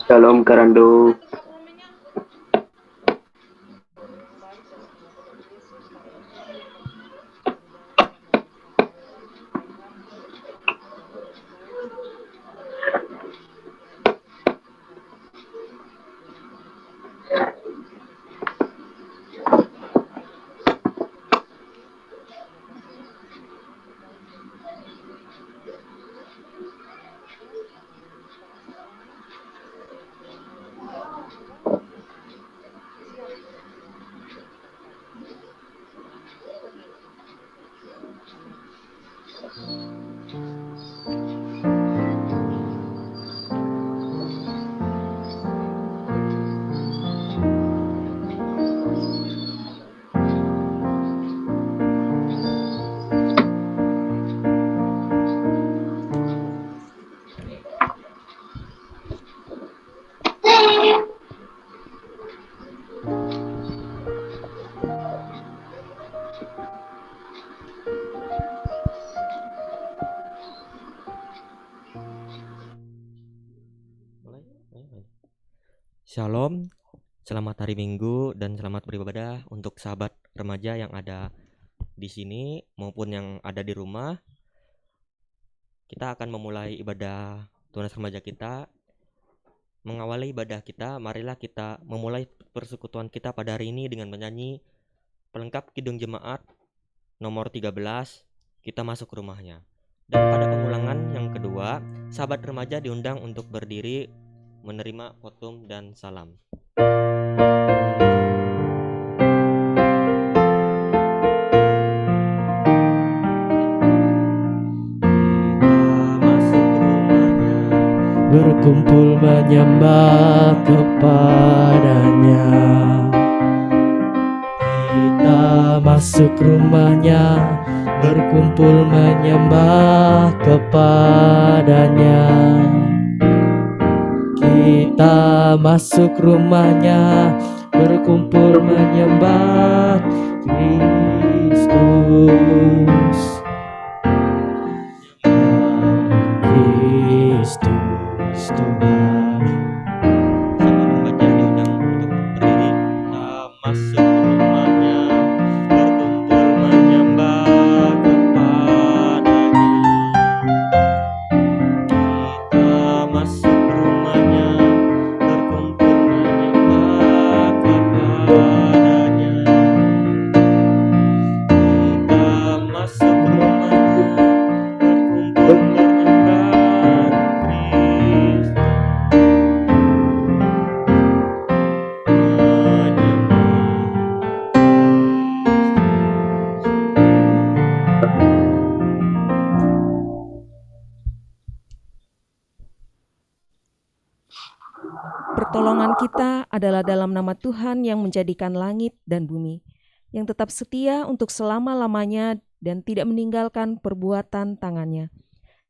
Shalom Karandu. Shalom, selamat hari Minggu dan selamat beribadah untuk sahabat remaja yang ada di sini maupun yang ada di rumah. Kita akan memulai ibadah Tunas Remaja kita. Mengawali ibadah kita, marilah kita memulai persekutuan kita pada hari ini dengan menyanyi pelengkap Kidung Jemaat nomor 13, Kita Masuk Rumahnya. Dan pada pengulangan yang kedua, sahabat remaja diundang untuk berdiri menerima khotum dan salam. Berkumpul menyembah kepadanya. Kita masuk rumahnya, berkumpul menyembah kepadanya. Kita masuk rumahnya, berkumpul menyembah Kristus. Kristus Tuhan. Sahabat remaja diundang untuk berdiri. Kita masuk rumahnya, berkumpul menyembah kepadanya. Kita masuk rumahnya, berkumpul menyembah kepadanya. Kita masuk rumahnya, berkumpul menyembah Kristus. Pertolongan kita adalah dalam nama Tuhan yang menjadikan langit dan bumi, yang tetap setia untuk selama-lamanya dan tidak meninggalkan perbuatan tangannya.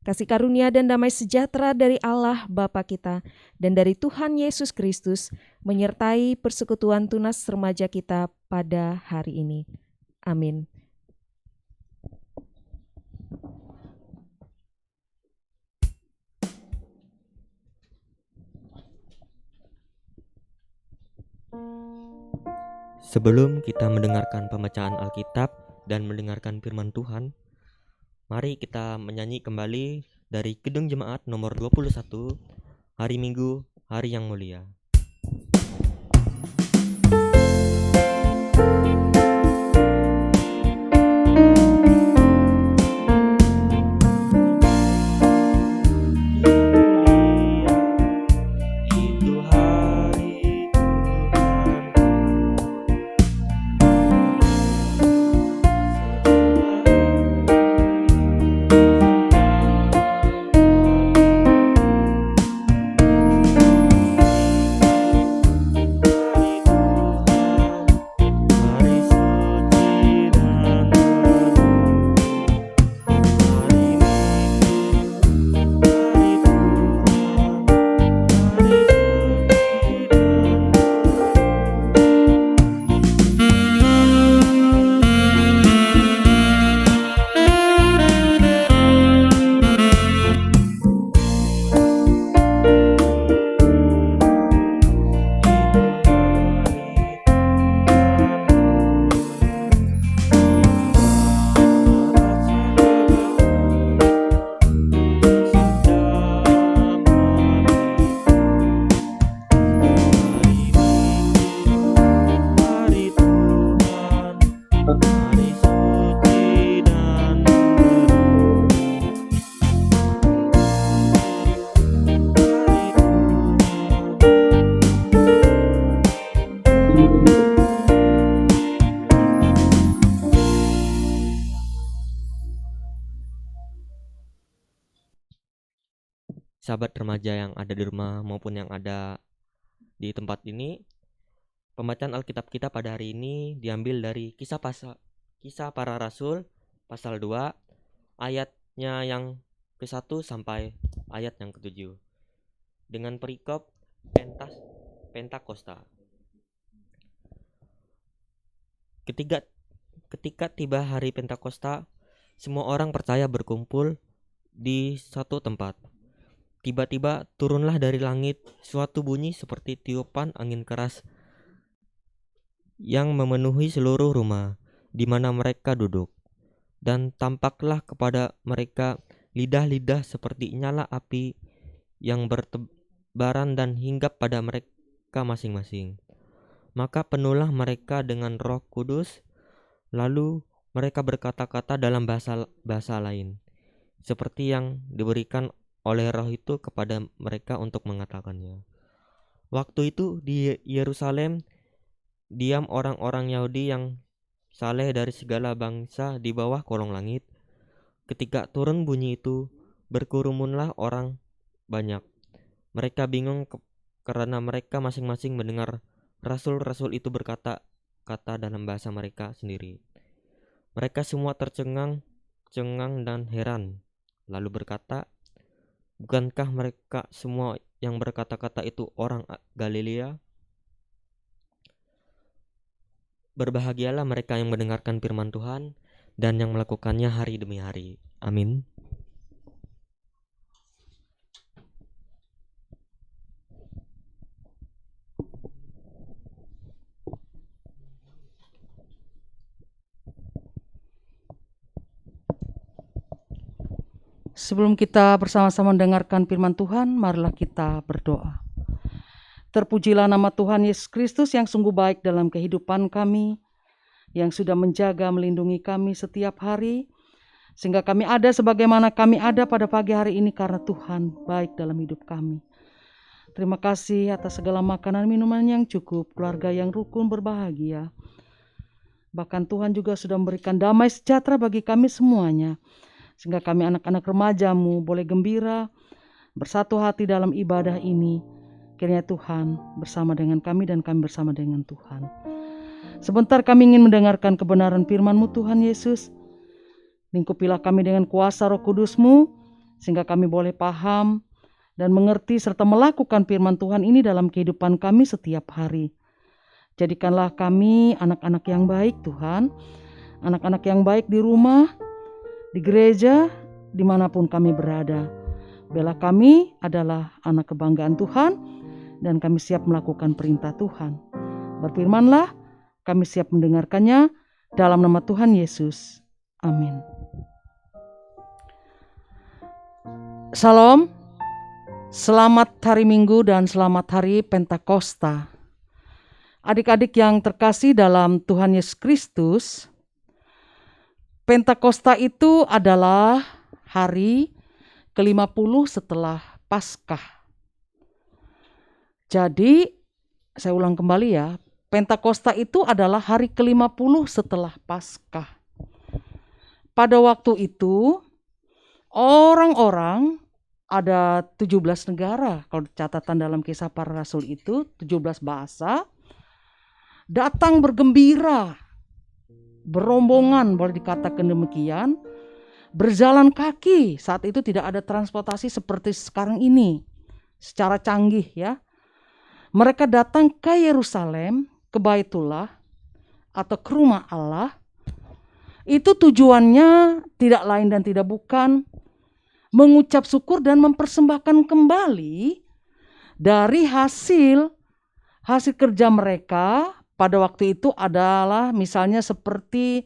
Kasih karunia dan damai sejahtera dari Allah Bapa kita dan dari Tuhan Yesus Kristus menyertai persekutuan tunas remaja kita pada hari ini. Amin. Sebelum kita mendengarkan pembacaan Alkitab dan mendengarkan firman Tuhan, mari kita menyanyi kembali dari Kidung Jemaat nomor 21, Hari Minggu, Hari yang Mulia. Itu hari Tuhan. sahabat remaja yang ada di rumah maupun yang ada di tempat ini, pembacaan Alkitab kita pada hari ini diambil dari Kisah Para Rasul pasal 2 ayatnya yang ke-1 sampai ayat yang ke-7 dengan perikop Pentakosta. Ketika tiba hari Pentakosta, semua orang percaya berkumpul di satu tempat. Tiba-tiba turunlah dari langit suatu bunyi seperti tiupan angin keras yang memenuhi seluruh rumah di mana mereka duduk. Dan tampaklah kepada mereka lidah-lidah seperti nyala api yang bertebaran dan hinggap pada mereka masing-masing. Maka penuhlah mereka dengan Roh Kudus, lalu mereka berkata-kata dalam bahasa lain, seperti yang diberikan oleh Roh itu kepada mereka untuk mengatakannya. Waktu itu di Yerusalem diam orang-orang Yahudi yang saleh dari segala bangsa di bawah kolong langit. Ketika turun bunyi itu, berkerumunlah orang banyak. Mereka bingung karena mereka masing-masing mendengar rasul-rasul itu berkata-kata dalam bahasa mereka sendiri. Mereka semua tercengang dan heran, lalu berkata, "Bukankah mereka semua yang berkata-kata itu orang Galilea? Berbahagialah mereka yang mendengarkan firman Tuhan dan yang melakukannya hari demi hari." Amin. Sebelum kita bersama-sama mendengarkan firman Tuhan, marilah kita berdoa. Terpujilah nama Tuhan Yesus Kristus yang sungguh baik dalam kehidupan kami, yang sudah menjaga melindungi kami setiap hari, sehingga kami ada sebagaimana kami ada pada pagi hari ini karena Tuhan baik dalam hidup kami. Terima kasih atas segala makanan minuman yang cukup, keluarga yang rukun berbahagia. Bahkan Tuhan juga sudah memberikan damai sejahtera bagi kami semuanya, sehingga kami anak-anak remaja-Mu boleh gembira, bersatu hati dalam ibadah ini. Kiranya Tuhan bersama dengan kami dan kami bersama dengan Tuhan. Sebentar kami ingin mendengarkan kebenaran firman-Mu Tuhan Yesus. Lingkupilah kami dengan kuasa Roh Kudus-Mu, sehingga kami boleh paham dan mengerti serta melakukan firman Tuhan ini dalam kehidupan kami setiap hari. Jadikanlah kami anak-anak yang baik Tuhan, anak-anak yang baik di rumah, di gereja, dimanapun kami berada. Bela kami adalah anak kebanggaan Tuhan, dan kami siap melakukan perintah Tuhan. Berfirmanlah, kami siap mendengarkannya dalam nama Tuhan Yesus. Amin. Salam, selamat hari Minggu dan selamat hari Pentakosta. Adik-adik yang terkasih dalam Tuhan Yesus Kristus, Pentakosta itu adalah hari ke-50 setelah Paskah. Jadi, saya ulang kembali ya, Pentakosta itu adalah hari ke-50 setelah Paskah. Pada waktu itu, orang-orang ada 17 negara, kalau catatan dalam Kisah Para Rasul itu 17 bahasa, datang bergembira, berombongan, boleh dikatakan demikian, berjalan kaki. Saat itu tidak ada transportasi seperti sekarang ini, secara canggih ya. Mereka datang ke Yerusalem, ke Baitullah atau ke rumah Allah. Itu tujuannya tidak lain dan tidak bukan mengucap syukur dan mempersembahkan kembali dari hasil kerja mereka pada waktu itu adalah misalnya seperti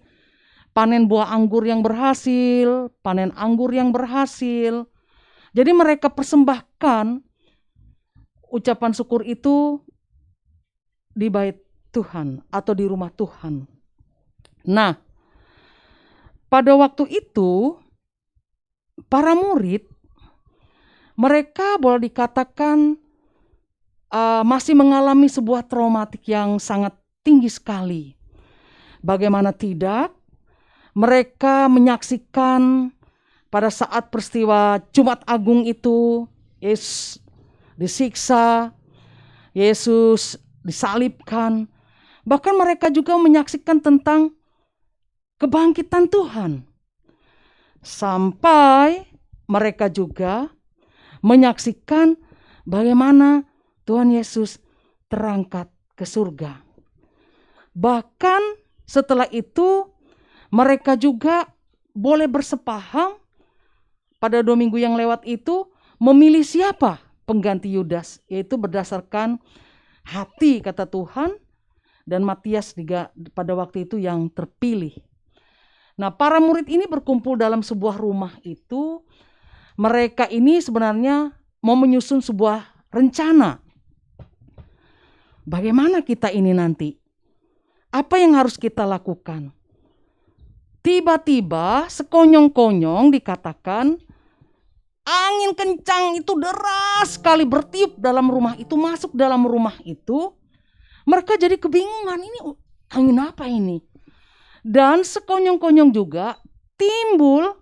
panen buah anggur yang berhasil, panen anggur yang berhasil. Jadi mereka persembahkan ucapan syukur itu di bait Tuhan atau di rumah Tuhan. Nah, pada waktu itu para murid mereka boleh dikatakan masih mengalami sebuah traumatik yang sangat tinggi sekali. Bagaimana tidak, mereka menyaksikan pada saat peristiwa Jumat Agung itu Yesus disiksa, Yesus disalibkan. Bahkan mereka juga menyaksikan tentang kebangkitan Tuhan. Sampai mereka juga menyaksikan bagaimana Tuhan Yesus terangkat ke surga. Bahkan setelah itu mereka juga boleh bersepaham pada 2 minggu yang lewat itu memilih siapa pengganti Yudas, yaitu berdasarkan hati kata Tuhan, dan Matias juga pada waktu itu yang terpilih. Nah, para murid ini berkumpul dalam sebuah rumah itu. Mereka ini sebenarnya mau menyusun sebuah rencana. Bagaimana kita ini nanti? Apa yang harus kita lakukan? Tiba-tiba sekonyong-konyong dikatakan angin kencang itu deras sekali bertiup dalam rumah itu, masuk dalam rumah itu. Mereka jadi kebingungan, ini angin apa ini? Dan sekonyong-konyong juga timbul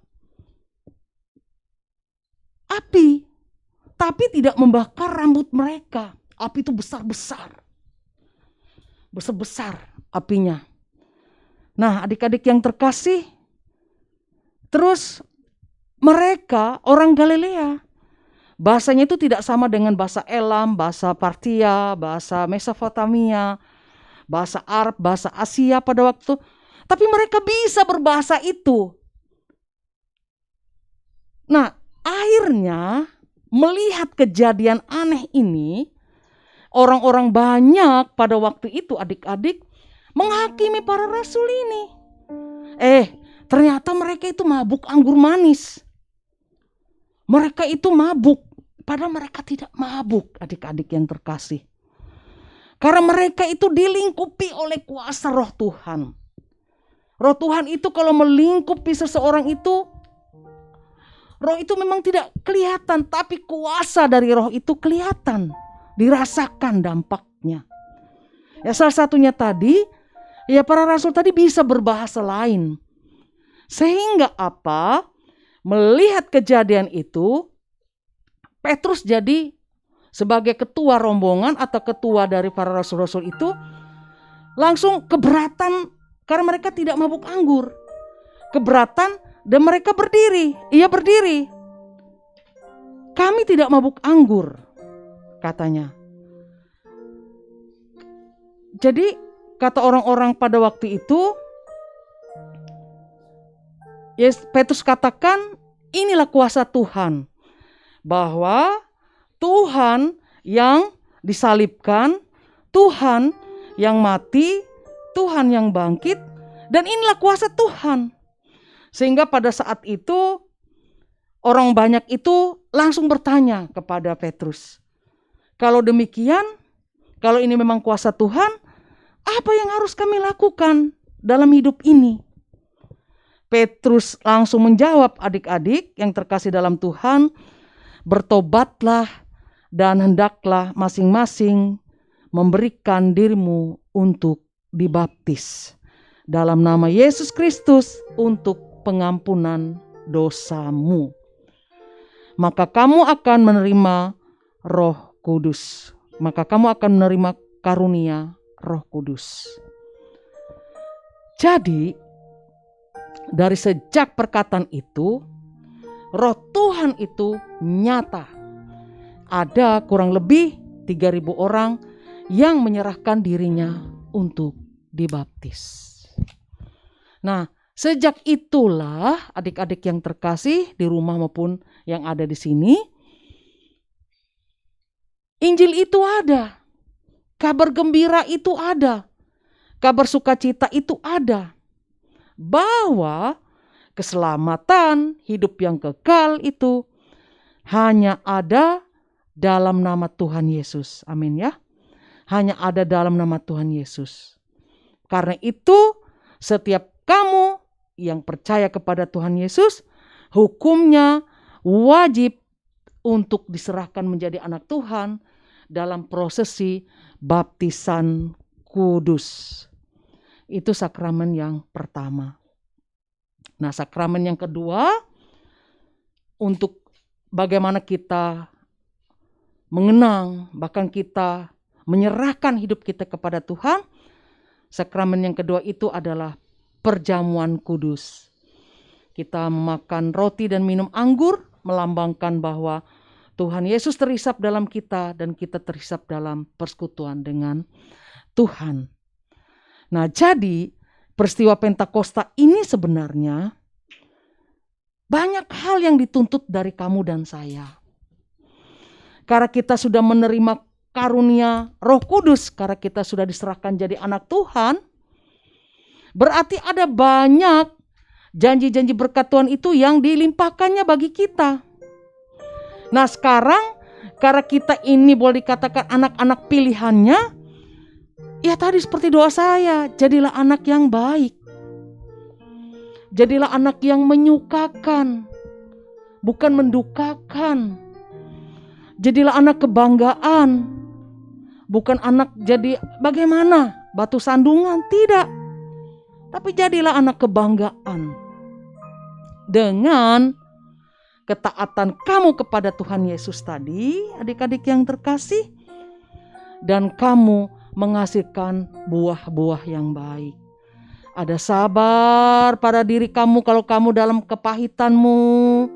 api, tapi tidak membakar rambut mereka. Api itu besar-besar apinya. Nah, adik-adik yang terkasih, terus mereka orang Galilea, bahasanya itu tidak sama dengan bahasa Elam, bahasa Partia, bahasa Mesopotamia, bahasa Arab, bahasa Asia pada waktu. Tapi mereka bisa berbahasa itu. Nah, akhirnya melihat kejadian aneh ini, orang-orang banyak pada waktu itu adik-adik menghakimi para rasul ini. Ternyata mereka itu mabuk anggur manis. Mereka itu mabuk, padahal mereka tidak mabuk, adik-adik yang terkasih. Karena mereka itu dilingkupi oleh kuasa Roh Tuhan. Roh Tuhan itu kalau melingkupi seseorang itu, roh itu memang tidak kelihatan, tapi kuasa dari roh itu kelihatan, dirasakan dampaknya. Ya, salah satunya tadi, ya para rasul tadi bisa berbahasa lain. Sehingga apa? Melihat kejadian itu, Petrus jadi sebagai ketua rombongan atau ketua dari para rasul-rasul itu langsung keberatan karena mereka tidak mabuk anggur. Keberatan dan mereka berdiri. Ia berdiri. Kami tidak mabuk anggur, katanya. Jadi kata orang-orang pada waktu itu, Petrus katakan inilah kuasa Tuhan. Bahwa Tuhan yang disalibkan, Tuhan yang mati, Tuhan yang bangkit, dan inilah kuasa Tuhan. Sehingga pada saat itu orang banyak itu langsung bertanya kepada Petrus, kalau demikian, kalau ini memang kuasa Tuhan, apa yang harus kami lakukan dalam hidup ini? Petrus langsung menjawab, adik-adik yang terkasih dalam Tuhan, bertobatlah dan hendaklah masing-masing memberikan dirimu untuk dibaptis dalam nama Yesus Kristus untuk pengampunan dosamu. Maka kamu akan menerima Roh Kudus. Maka kamu akan menerima karunia Roh Kudus. Jadi, dari sejak perkataan itu, Roh Tuhan itu nyata. Ada kurang lebih 3.000 orang yang menyerahkan dirinya untuk dibaptis. Nah, sejak itulah adik-adik yang terkasih di rumah maupun yang ada di sini, Injil itu ada, kabar gembira itu ada, kabar sukacita itu ada, bahwa keselamatan hidup yang kekal itu hanya ada dalam nama Tuhan Yesus. Amin ya. Hanya ada dalam nama Tuhan Yesus. Karena itu setiap kamu yang percaya kepada Tuhan Yesus, hukumnya wajib untuk diserahkan menjadi anak Tuhan dalam prosesi baptisan kudus. Itu sakramen yang pertama. Nah, sakramen yang kedua, untuk bagaimana kita mengenang, bahkan kita menyerahkan hidup kita kepada Tuhan, sakramen yang kedua itu adalah perjamuan kudus. Kita makan roti dan minum anggur melambangkan bahwa Tuhan Yesus terhisap dalam kita dan kita terhisap dalam persekutuan dengan Tuhan. Nah, jadi peristiwa Pentakosta ini sebenarnya banyak hal yang dituntut dari kamu dan saya. Karena kita sudah menerima karunia Roh Kudus, karena kita sudah diserahkan jadi anak Tuhan, berarti ada banyak janji-janji berkat Tuhan itu yang dilimpahkannya bagi kita. Nah, sekarang karena kita ini boleh dikatakan anak-anak pilihannya, ya tadi seperti doa saya, jadilah anak yang baik. Jadilah anak yang menyukakan, bukan mendukakan. Jadilah anak kebanggaan, bukan anak jadi bagaimana, batu sandungan, tidak. Tapi jadilah anak kebanggaan. Dengan ketaatan kamu kepada Tuhan Yesus tadi, adik-adik yang terkasih, dan kamu menghasilkan buah-buah yang baik. Ada sabar pada diri kamu kalau kamu dalam kepahitanmu.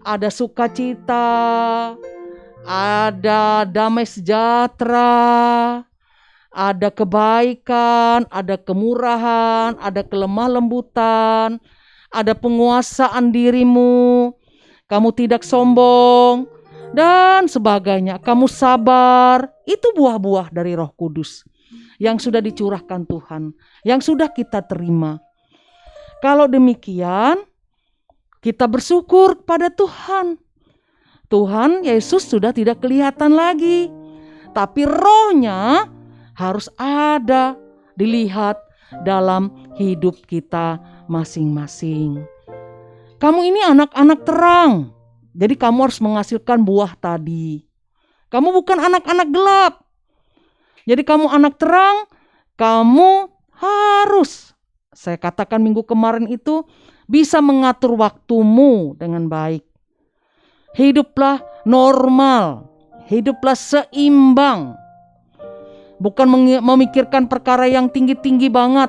Ada sukacita, ada damai sejahtera, ada kebaikan, ada kemurahan, ada kelemah lembutan, ada penguasaan dirimu. Kamu tidak sombong dan sebagainya. Kamu sabar. Itu buah-buah dari Roh Kudus yang sudah dicurahkan Tuhan, yang sudah kita terima. Kalau demikian, kita bersyukur pada Tuhan. Tuhan Yesus sudah tidak kelihatan lagi, tapi rohnya harus ada, dilihat dalam hidup kita masing-masing. Kamu ini anak-anak terang, jadi kamu harus menghasilkan buah tadi. Kamu bukan anak-anak gelap. Jadi kamu anak terang, kamu harus, saya katakan minggu kemarin itu, bisa mengatur waktumu dengan baik. Hiduplah normal, hiduplah seimbang. Bukan memikirkan perkara yang tinggi-tinggi banget,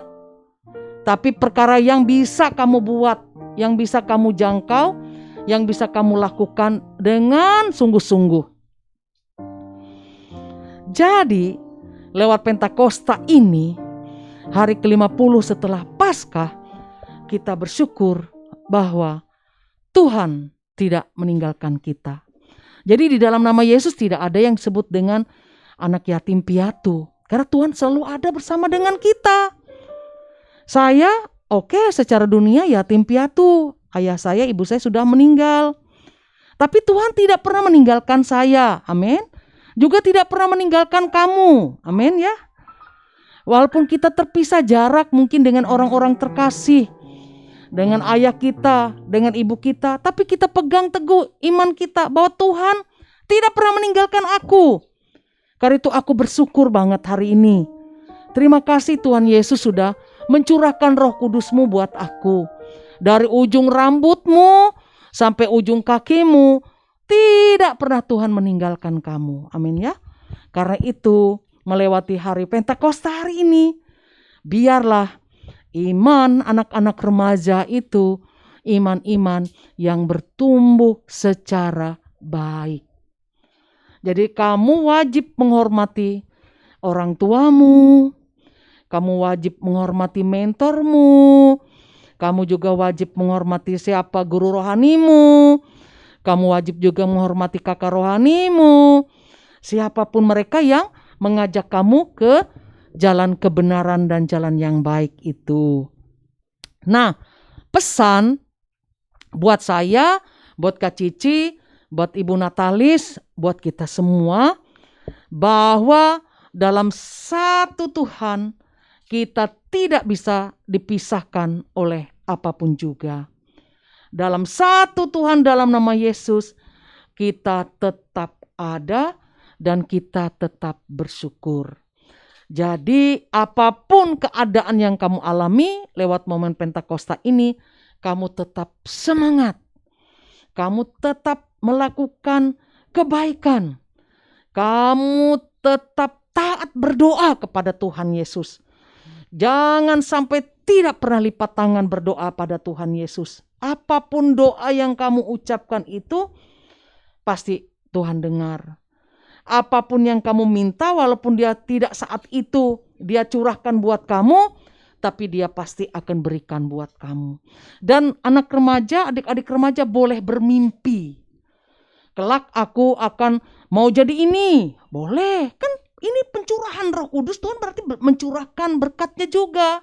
tapi perkara yang bisa kamu buat, yang bisa kamu jangkau, yang bisa kamu lakukan dengan sungguh-sungguh. Jadi, lewat Pentakosta ini, hari ke-50 setelah Paskah, kita bersyukur bahwa Tuhan tidak meninggalkan kita. Jadi di dalam nama Yesus tidak ada yang disebut dengan anak yatim piatu. Karena Tuhan selalu ada bersama dengan kita. Saya, secara dunia yatim piatu. Ayah saya, ibu saya sudah meninggal. Tapi Tuhan tidak pernah meninggalkan saya. Amin. Juga tidak pernah meninggalkan kamu. Amin ya. Walaupun kita terpisah jarak mungkin dengan orang-orang terkasih, dengan ayah kita, dengan ibu kita, tapi kita pegang teguh iman kita bahwa Tuhan tidak pernah meninggalkan aku. Karena itu aku bersyukur banget hari ini. Terima kasih Tuhan Yesus sudah mencurahkan Roh Kudus-Mu buat aku. Dari ujung rambutmu sampai ujung kakimu, tidak pernah Tuhan meninggalkan kamu. Amin ya. Karena itu melewati hari Pentakosta hari ini, biarlah iman anak-anak remaja itu iman-iman yang bertumbuh secara baik. Jadi kamu wajib menghormati orang tuamu, kamu wajib menghormati mentormu, kamu juga wajib menghormati siapa guru rohanimu, kamu wajib juga menghormati kakak rohanimu, siapapun mereka yang mengajak kamu ke jalan kebenaran dan jalan yang baik itu. Nah, pesan buat saya, buat Kak Cici, buat Ibu Natalis, buat kita semua, bahwa dalam satu Tuhan kita tidak bisa dipisahkan oleh apapun juga. Dalam satu Tuhan, dalam nama Yesus, kita tetap ada dan kita tetap bersyukur. Jadi apapun keadaan yang kamu alami lewat momen Pentakosta ini, kamu tetap semangat. Kamu tetap melakukan kebaikan. Kamu tetap taat berdoa kepada Tuhan Yesus. Jangan sampai tidak pernah lipat tangan berdoa pada Tuhan Yesus. Apapun doa yang kamu ucapkan itu, pasti Tuhan dengar. Apapun yang kamu minta, walaupun dia tidak saat itu dia curahkan buat kamu, tapi dia pasti akan berikan buat kamu. Dan anak remaja, adik-adik remaja boleh bermimpi. Kelak aku akan mau jadi ini. Boleh, kan ini pencurahan Roh Kudus. Tuhan berarti mencurahkan berkatnya juga.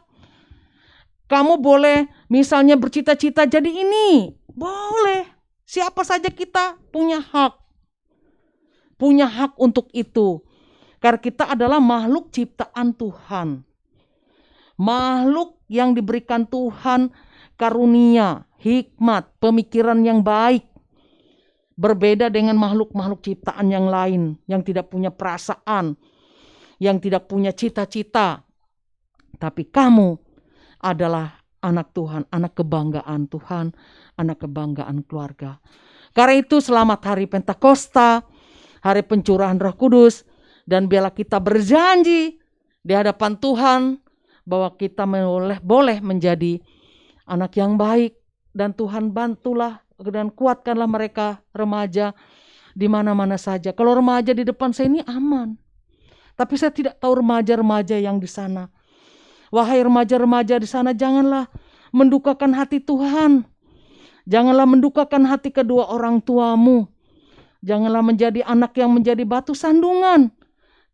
Kamu boleh misalnya bercita-cita jadi ini. Boleh. Siapa saja kita punya hak. Punya hak untuk itu. Karena kita adalah makhluk ciptaan Tuhan. Makhluk yang diberikan Tuhan karunia, hikmat, pemikiran yang baik. Berbeda dengan makhluk-makhluk ciptaan yang lain, yang tidak punya perasaan, yang tidak punya cita-cita. Tapi kamu adalah anak Tuhan, anak kebanggaan Tuhan, anak kebanggaan keluarga. Karena itu selamat hari Pentakosta, hari pencurahan Roh Kudus, dan biarlah kita berjanji di hadapan Tuhan bahwa kita boleh menjadi anak yang baik, dan Tuhan bantulah dan kuatkanlah mereka remaja di mana-mana saja. Kalau remaja di depan saya ini aman, tapi saya tidak tahu remaja-remaja yang di sana. Wahai remaja-remaja di sana, janganlah mendukakan hati Tuhan. Janganlah mendukakan hati kedua orang tuamu. Janganlah menjadi anak yang menjadi batu sandungan,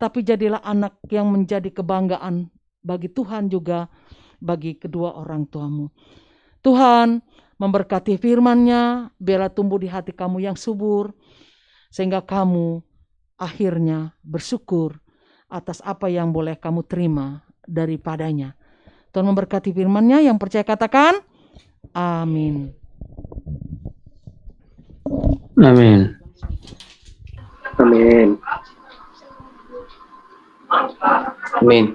tapi jadilah anak yang menjadi kebanggaan bagi Tuhan juga bagi kedua orang tuamu. Tuhan memberkati firman-Nya, biarlah tumbuh di hati kamu yang subur, sehingga kamu akhirnya bersyukur atas apa yang boleh kamu terima daripadanya. Tuhan memberkati firman-Nya, yang percaya katakan, amin. Amin. Amin. Amin.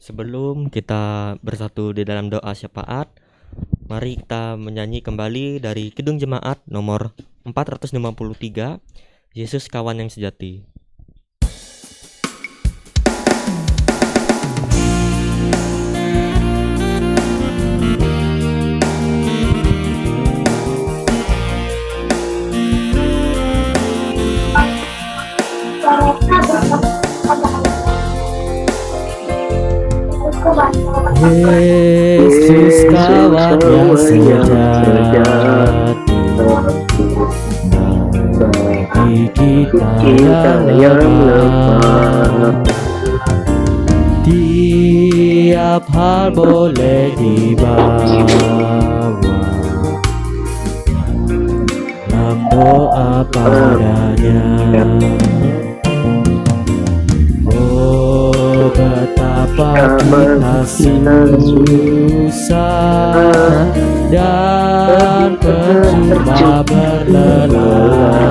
Sebelum kita bersatu di dalam doa syafaat, mari kita menyanyi kembali dari Kidung Jemaat nomor 453, Yesus Kawan yang Sejati. Yesus kawan yang sejati, bagi kita yang lemah, tiap hal boleh dibawa dalam doa padanya. Betapa kita susah dan percuma berlelah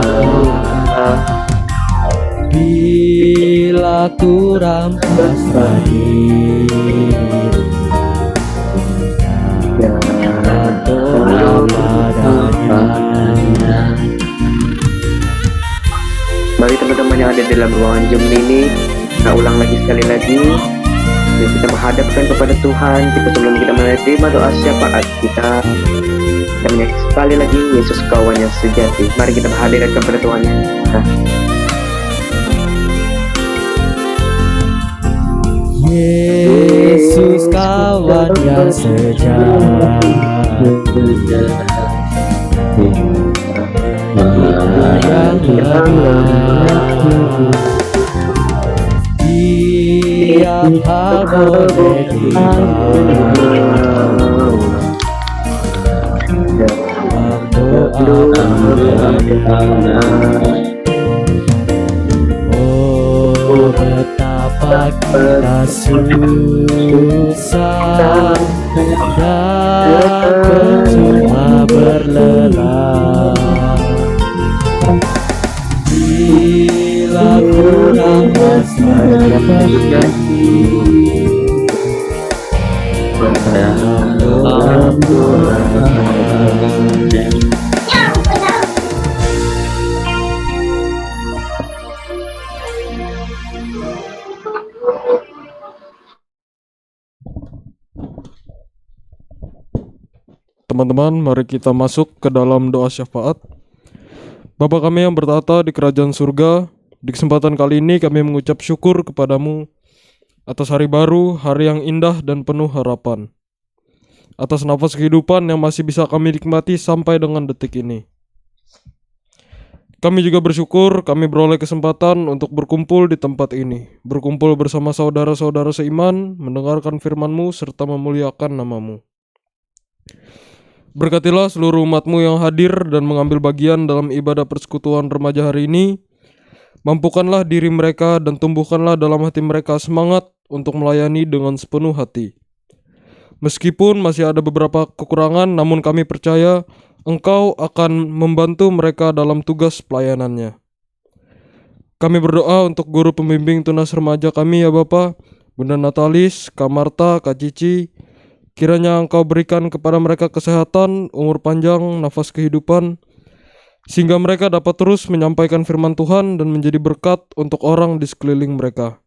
bila ku rampas diri dan doa padanya. Bagi teman-teman yang ada dalam ruangan Zoom ini, kita ulang lagi sekali lagi. Dan kita menghadapkan kepada Tuhan. Kita sebelum kita menerima doa syafaat kita menyanyi sekali lagi Yesus Kawan yang Sejati. Mari kita menghadapkan kepada Tuhan. Yesus kawan yang sejati, yang tiap hal boleh oh betapa kita susah dan percuma berlelah bila ku berjanji dalam doa Teman-teman, mari kita masuk ke dalam doa syafaat. Bapa kami yang bertata di kerajaan surga, di kesempatan kali ini kami mengucap syukur kepadamu atas hari baru, hari yang indah dan penuh harapan. Atas nafas kehidupan yang masih bisa kami nikmati sampai dengan detik ini. Kami juga bersyukur kami beroleh kesempatan untuk berkumpul di tempat ini. Berkumpul bersama saudara-saudara seiman, mendengarkan firman-Mu serta memuliakan nama-Mu. Berkatilah seluruh umat-Mu yang hadir dan mengambil bagian dalam ibadah persekutuan remaja hari ini. Mampukanlah diri mereka dan tumbuhkanlah dalam hati mereka semangat untuk melayani dengan sepenuh hati. Meskipun masih ada beberapa kekurangan, namun kami percaya Engkau akan membantu mereka dalam tugas pelayanannya. Kami berdoa untuk guru pembimbing tunas remaja kami ya Bapa, Bunda Natalis, Kak Marta, Kak Cici. Kiranya Engkau berikan kepada mereka kesehatan, umur panjang, nafas kehidupan, sehingga mereka dapat terus menyampaikan firman Tuhan dan menjadi berkat untuk orang di sekeliling mereka.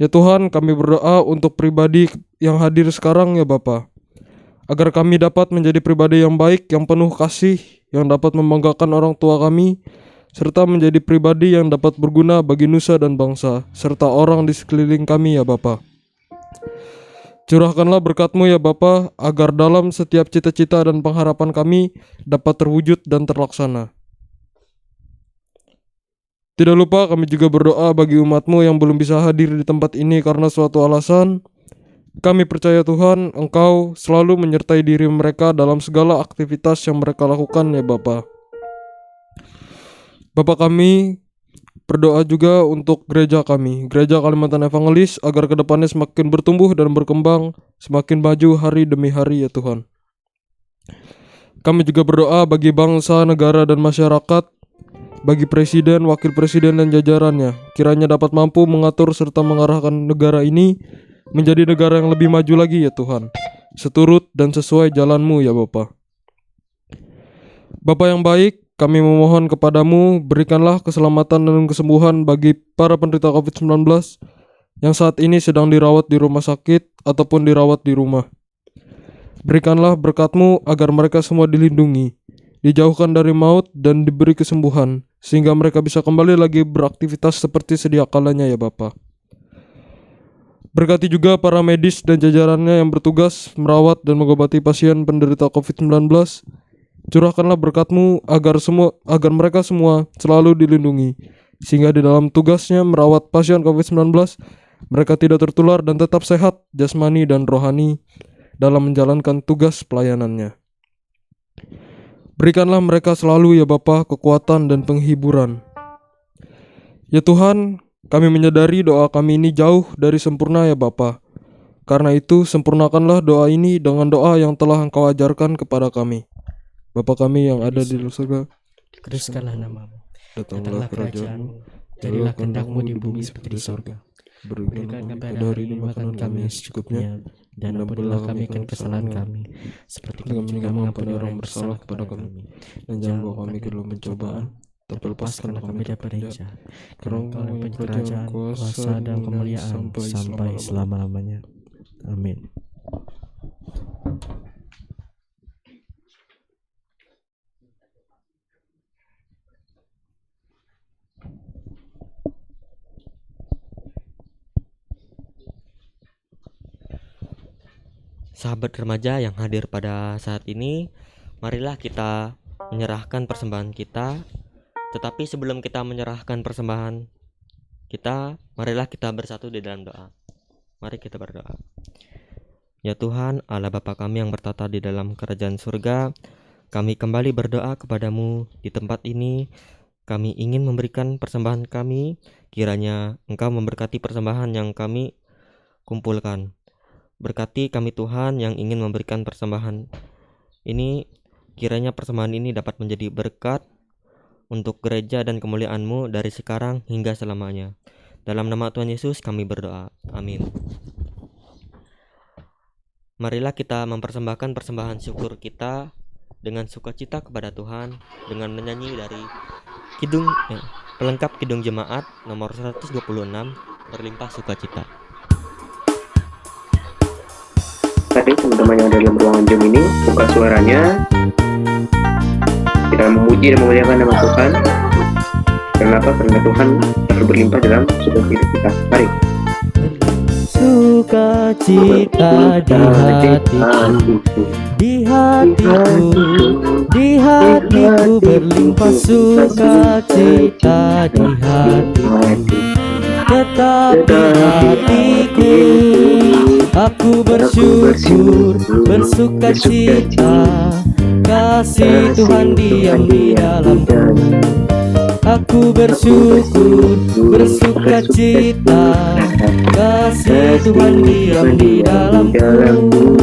Ya Tuhan, kami berdoa untuk pribadi yang hadir sekarang ya Bapa, agar kami dapat menjadi pribadi yang baik, yang penuh kasih, yang dapat membanggakan orang tua kami, serta menjadi pribadi yang dapat berguna bagi nusa dan bangsa, serta orang di sekeliling kami ya Bapa. Curahkanlah berkat-Mu ya Bapa, agar dalam setiap cita-cita dan pengharapan kami dapat terwujud dan terlaksana. Tidak lupa kami juga berdoa bagi umat-Mu yang belum bisa hadir di tempat ini karena suatu alasan. Kami percaya Tuhan, Engkau selalu menyertai diri mereka dalam segala aktivitas yang mereka lakukan ya Bapa. Bapa kami berdoa juga untuk gereja kami, Gereja Kalimantan Evangelis, agar kedepannya semakin bertumbuh dan berkembang, semakin maju hari demi hari ya Tuhan. Kami juga berdoa bagi bangsa, negara dan masyarakat, bagi presiden, wakil presiden dan jajarannya, kiranya dapat mampu mengatur serta mengarahkan negara ini menjadi negara yang lebih maju lagi ya Tuhan, seturut dan sesuai jalan-Mu ya Bapa. Bapa yang baik, kami memohon kepadamu, berikanlah keselamatan dan kesembuhan bagi para penderita COVID-19 yang saat ini sedang dirawat di rumah sakit ataupun dirawat di rumah. Berikanlah berkat-Mu agar mereka semua dilindungi, dijauhkan dari maut dan diberi kesembuhan, sehingga mereka bisa kembali lagi beraktivitas seperti sedia kalanya ya Bapa. Berkati juga para medis dan jajarannya yang bertugas merawat dan mengobati pasien penderita COVID-19. Curahkanlah berkat-Mu agar mereka semua selalu dilindungi, sehingga di dalam tugasnya merawat pasien COVID-19 mereka tidak tertular dan tetap sehat jasmani dan rohani dalam menjalankan tugas pelayanannya. Berikanlah mereka selalu ya Bapa kekuatan dan penghiburan. Ya Tuhan, kami menyadari doa kami ini jauh dari sempurna ya Bapa. Karena itu sempurnakanlah doa ini dengan doa yang telah Engkau ajarkan kepada kami. Bapa kami yang ada di surga, Kuduskanlah nama-Mu, datanglah datanglah kerajaan-Mu, kerajaan-Mu, jadilah kehendak-Mu di bumi seperti di sorga. Berikan kepada hari ini makan kami yang secukupnya, dan ampunilah kami akan kesalahan kami, seperti kami juga mengampuni orang yang bersalah kepada kami. Dan jangan bawa kami ke dalam pencobaan, tapi lepaskanlah kami daripada yang jahat. Karena Engkau yang kerajaan, kuasa dan kemuliaan sampai selama-lamanya. Amin. Sahabat remaja yang hadir pada saat ini, marilah kita menyerahkan persembahan kita. Tetapi sebelum kita menyerahkan persembahan kita, marilah kita bersatu di dalam doa. Mari kita berdoa. Ya Tuhan, Allah Bapa kami yang bertata di dalam kerajaan surga, kami kembali berdoa kepadamu di tempat ini. Kami ingin memberikan persembahan kami, kiranya Engkau memberkati persembahan yang kami kumpulkan. Berkati kami Tuhan yang ingin memberikan persembahan ini, kiranya persembahan ini dapat menjadi berkat untuk gereja dan kemuliaan-Mu dari sekarang hingga selamanya. Dalam nama Tuhan Yesus kami berdoa. Amin. Marilah kita mempersembahkan persembahan syukur kita dengan sukacita kepada Tuhan dengan menyanyi dari pelengkap Kidung Jemaat nomor 126, Berlimpah Sukacita. Tadi teman-teman yang ada dalam ruangan Zoom ini buka suaranya, kita memuji dan memuliakan nama Tuhan. Kenapa? Karena Tuhan terus berlimpah dalam sukacita kita. Mari. Sukacita di hatiku berlimpah sukacita di hatiku, tetap di hatiku aku bersyukur bersukacita, kasih Tuhan diam di dalamku. Aku bersyukur bersukacita, kasih Tuhan diam di dalamku.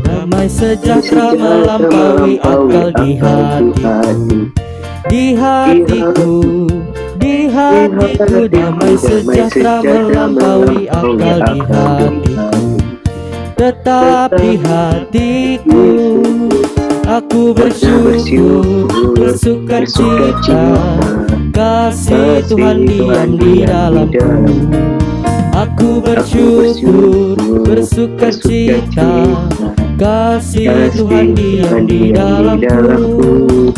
Damai sejahtera melampaui akal di hatiku, di hatiku, di hatiku. Damai sejahtera melampaui akal di hatiku, tetap di hatiku. Aku bersyukur bersukacita, kasih Tuhan diam di dalamku. Aku bersyukur bersukacita, kasih Tuhan diam di dalamku.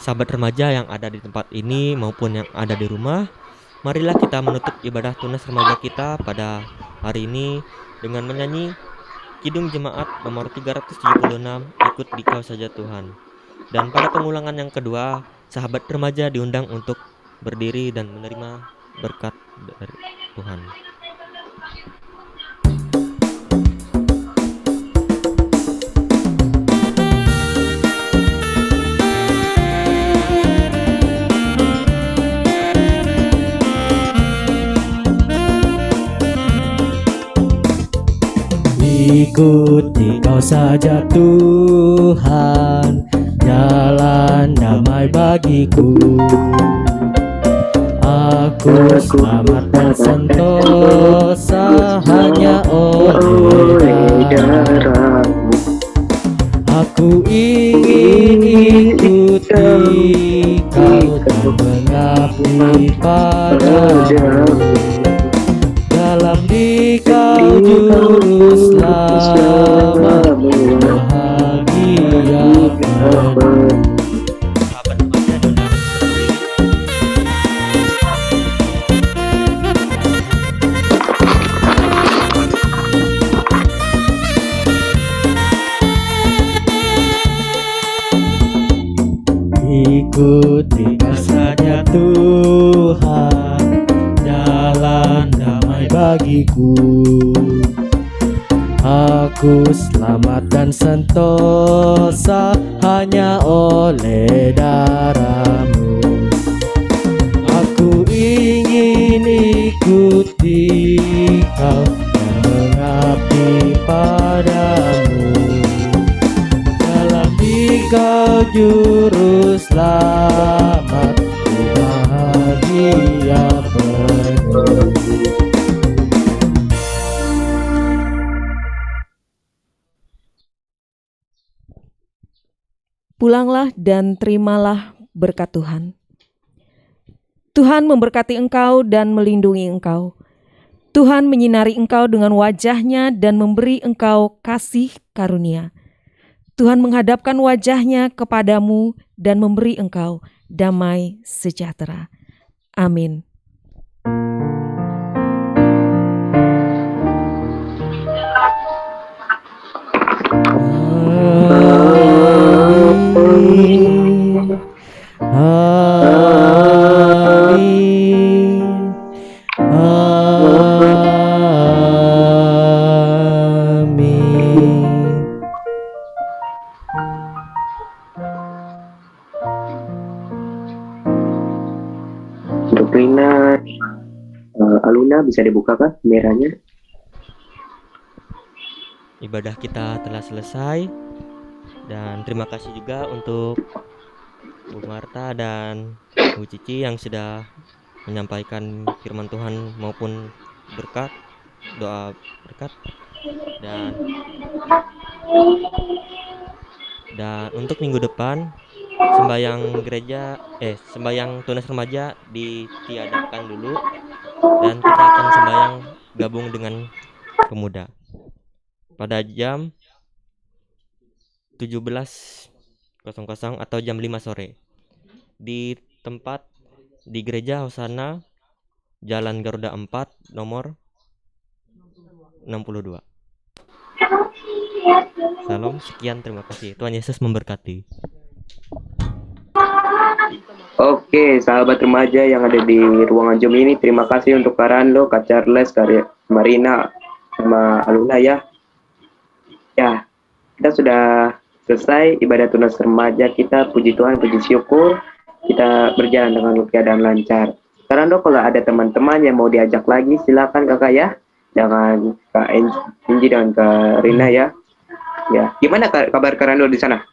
Sahabat remaja yang ada di tempat ini maupun yang ada di rumah, marilah kita menutup ibadah tunas remaja kita pada hari ini dengan menyanyi Kidung Jemaat nomor 376, Ikut Dikau Saja Tuhan. Dan pada pengulangan yang kedua, sahabat remaja diundang untuk berdiri dan menerima berkat dari Tuhan. Ikuti Kau saja Tuhan, jalan damai bagiku. Aku selamat dan sentosa hanya oleh darah-Mu. Aku ingin ikuti Kau dan mengabdi padamu. Dalam Dikau juru selamat, bahagia penuh. Sahabat remaja diundang berdiri. Ikuti Kau saja Tuhan, jalan damai bagiku. Aku selamat dan sentosa hanya oleh darah-Mu. Aku ingin ikuti Kau dan mengabdi padamu. Dalam Dikau juru selamat, ku bahagia penuh. Pulanglah dan terimalah berkat Tuhan. Tuhan memberkati engkau dan melindungi engkau. Tuhan menyinari engkau dengan wajah-Nya dan memberi engkau kasih karunia. Tuhan menghadapkan wajah-Nya kepadamu dan memberi engkau damai sejahtera. Amin. Amin. Amin. Untuk Rina, Aluna bisa dibukakan kameranya? Ibadah kita telah selesai, dan terima kasih juga untuk Bu Marta dan Bu Cici yang sudah menyampaikan firman Tuhan maupun berkat, doa berkat. Dan untuk minggu depan sembahyang tunas remaja ditiadakan dulu, dan kita akan sembahyang gabung dengan pemuda pada jam 17.00 atau jam 5 sore di gereja Hosana, Jalan Garuda 4, nomor 62. Salam, sekian, terima kasih. Tuhan Yesus memberkati. Oke, sahabat remaja yang ada di ruangan Zoom ini, terima kasih untuk Kak Rando, Kak Charles, Kak Marina, sama Aluna ya. Ya, kita sudah selesai ibadah tunas remaja kita. Puji Tuhan, puji syukur, kita berjalan dengan keadaan lancar. Kak Rando, kalau ada teman-teman yang mau diajak lagi, silakan kakak ya. Jangan Kak Inji dan Kak Rina ya. Ya, gimana kabar Kak Rando di sana?